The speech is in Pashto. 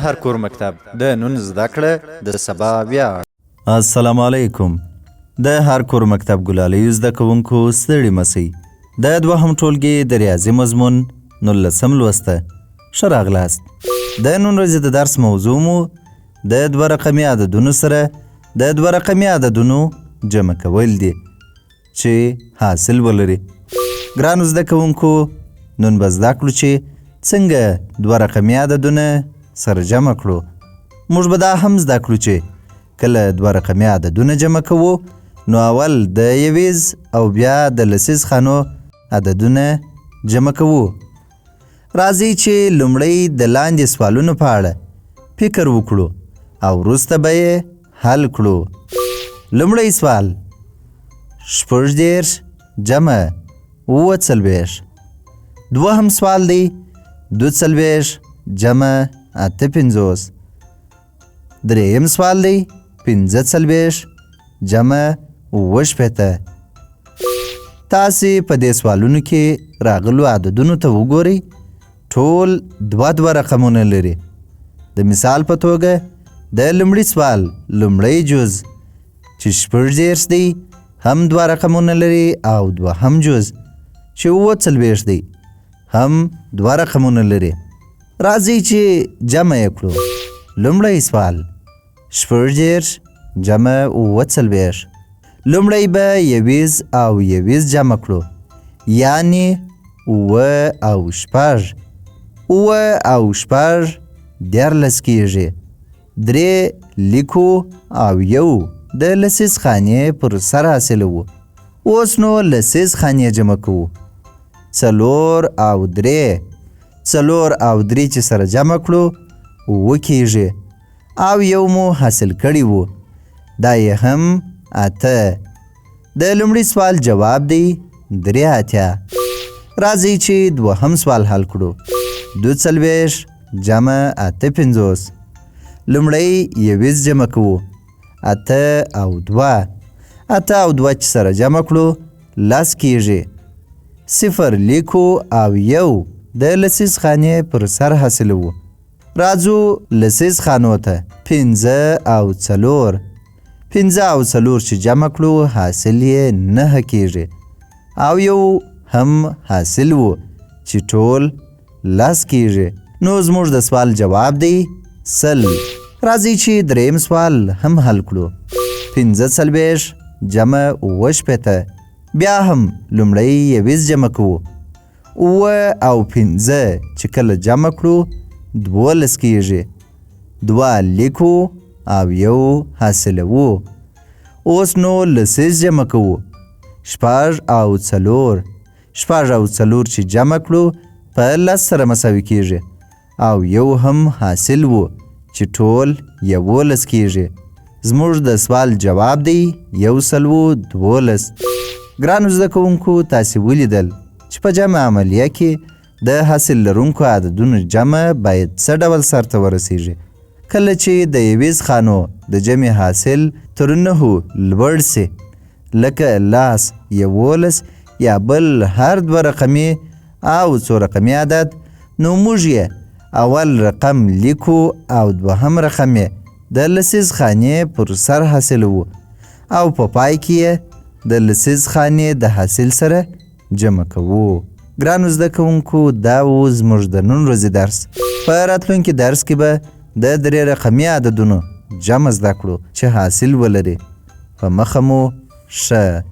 هر کور مکتب د نون زده کړه د سبا ویاړ. السلام علیکم. د هر کور مکتب ګلالیو زده کوونکو ستړي مسئ. د دوهم ټولګي د ریاضي مضمون 19 لوسته. ښه راغلاست. د نن ورځې د درس موضوع مو د دوه رقمي عددونو سره د دوه رقمي عددونو جمع کول دي چې حاصل ولري. ګرانو زده کوونکو، نن به زده کړو چې څنګه دوه رقمي عددونه سره جمع کړو. موږ به دا هم زده کړو چې کله دوه رقمي عددونه جمع کوو نو اول د یویز او بیا د لسیز خانو عددونه جمع کوو. راځئ چې لومړی د لاندې سوالونو په اړه فکر وکړو او وروسته به یې حل کړو. لومړی سوال: 18 جمع 47. دوهم سوال دی 42 جمع 58. دریم سوال دی 45 جمع 68. تاسې په دې سوالونو کې راغلو عددونو ته وګورئ. ټول دوه رقمونه لري. د مثال په توګه د لومړي سوال لومړی جز چې 18 دی هم دوه رقمونه لري او دوهم جز چې 47 دی هم دوه رقمونه لري. راځئ چې جمع یې کړو. لومړی سوال 18 جمع 47. لومړی به یویز او یویز جمع کړو، یعنی 9 او 6. 9 او 6 14 کیږي. 3 لیکو او یو د لسیز خانې پر سر حاصلوو. اوس نو لسیز خانې جمع کوو. 4 او 3. 4 او 3 چې سره جمع کړو 9 کیږي او یو مو حاصل کړی وو، دا یې هم 8. د لومړي سوال جواب دی 83. راځئ چې دوهم سوال حل کړو. 42 جمع 58. لومړی یویز جمع کوو. 8 او 2. 8 او 2 چې سره جمع کړو 10 کیږي. 0 لیکو او یو د لسیز خانې پر سر حاصلوو. راځو لسیز خانو ته. 15 او 4. 15 او 4 چې جمع کړو حاصل یې 9 کیږي او یو هم حاصل وو چې ټول 10 کیږي. نو زموږ د سوال جواب دی 100. راځئ چې دریم سوال هم حل کړو. 45 جمع 68. بیا هم لومړی یویز جمع کوو. 9 او 15 چې کله جمع کړو 12 کیږي. 2 لیکو او یو حاصلوو. اوس نو لسیز جمع کوو. 6 او 4. 6 او 4 چې جمع کړو په 10 سره مساوي کیږي او یو هم حاصل وو چې ټول 11 کیږي. زموږ د سوال جواب دی 112. ګرانو زده کوونکو، تاسې ولیدل چې په جمع عملیه کې د حاصل لرونکو عددونو جمع باید څه ډول سرته ورسیږي. کله چې د یویز خانو د جمع حاصل تر 9 لوړ سي، لکه 10 11 یا بل هر دوه رقمي او څو رقمي عدد، نو موږ یې اول رقم لیکو او دوهم رقم یې د لسیز خانې پر سر حاصلوو او په پای کې یې د لسیز خانې د حاصل سره جمع کوو. ګرانو زده کوونکو، دا و زموږ د نن ورځې درس. په راتلونکي درس کې به د 3 رقمي عددونو جمع زده کړو چې حاصل ولري. په مخه مو ښه.